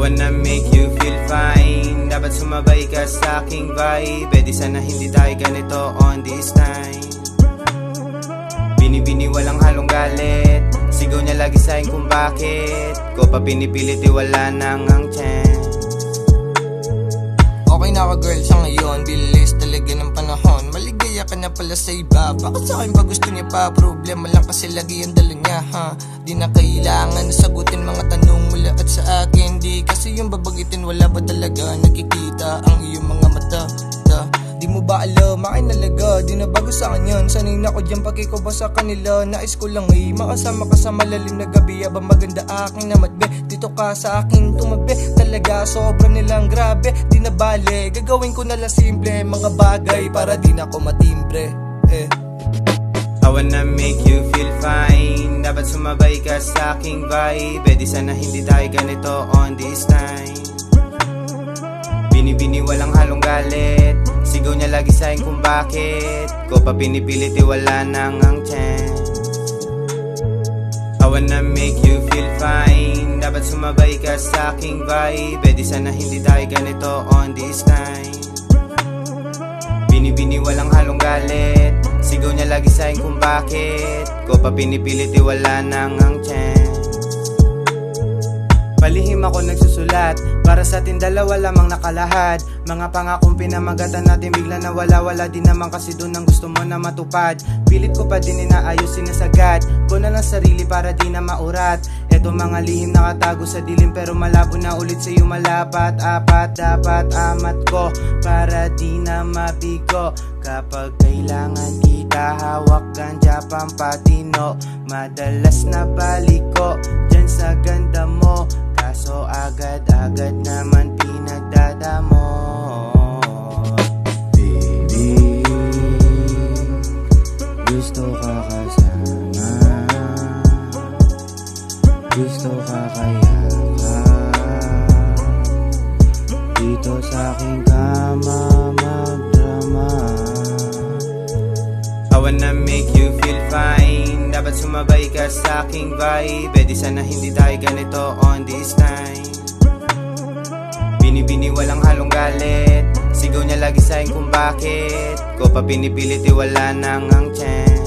wanna make you feel fine. Dapat sumabay ka sa aking vibe. Pwede sana hindi tayo ganito on this time. Bini-bini walang halong galit. Sigaw niya lagi sa'kin kung bakit ko pa pinipilit wala nang ang chance. Okay na ako girl sa ngayon, bilis talaga ng panahon. Maligaya ka na pala sa iba, bakit sa akin pa gusto niya pa? Problema lang kasi lagi ang dala niya ha. Di na kailangan sagutin mga tanong mula at sa akin. Di kasi yung babagitin wala ba talaga nakikita ang iyong mga mata. Di mo ba alam, akin nalaga, di na bago sa akin yun. Sanay na ko dyan pagkikuba sa kanila. Nais ko lang ay makasama ka sa malalim na gabi. Abang maganda aking namatbe, dito ka sa akin tumabi. Talaga sobra nilang grabe, di na bale. Gagawin ko na lang simple, mga bagay para di na ako matimbre. I wanna make you feel fine. Dapat sumabay ka sa aking vibe. Pwede sana hindi tayo ganito on this time. Bini-bini walang halong galit. Sigaw niya lagi sa'kin kung bakit ko pa pinipilit wala nang ang chance. I wanna make you feel fine. Dapat sumabay ka sa aking vibe. Pwede sana hindi tayo ganito on this time. Bini-bini walang halong galit. Sigaw niya lagi sa'kin kung bakit ko pa pinipilit wala nang ang chance. Palihim ako nagsusulat para sa atin dalawa lamang nakalahad. Mga pangakong pinamagatan natin bigla na wala di naman kasi doon ang gusto mo na matupad. Pilit ko pa din inaayos sinasagad ko na lang sarili para di na maurat. Eto mga lihim nakatago sa dilim pero malabo na ulit sa'yo malapat. Apat dapat amat ko para di na mabigo. Kapag kailangan kita hawak ganja pampatino. Madalas na balik ko dyan sa ganda mo. Kaso agad-agad naman pinagdadamo. Baby, gusto ka kasama, gusto ka kayakap, dito sa aking kama magdrama. I wanna make you feel fine. Dapat sumabay ka sa aking vibe. Pwede sana hindi tayo ganito on this time. Bini-bini walang halong galit. Sigaw niya lagi sa'kin kung bakit ko pa pinipilit wala nang ang chance.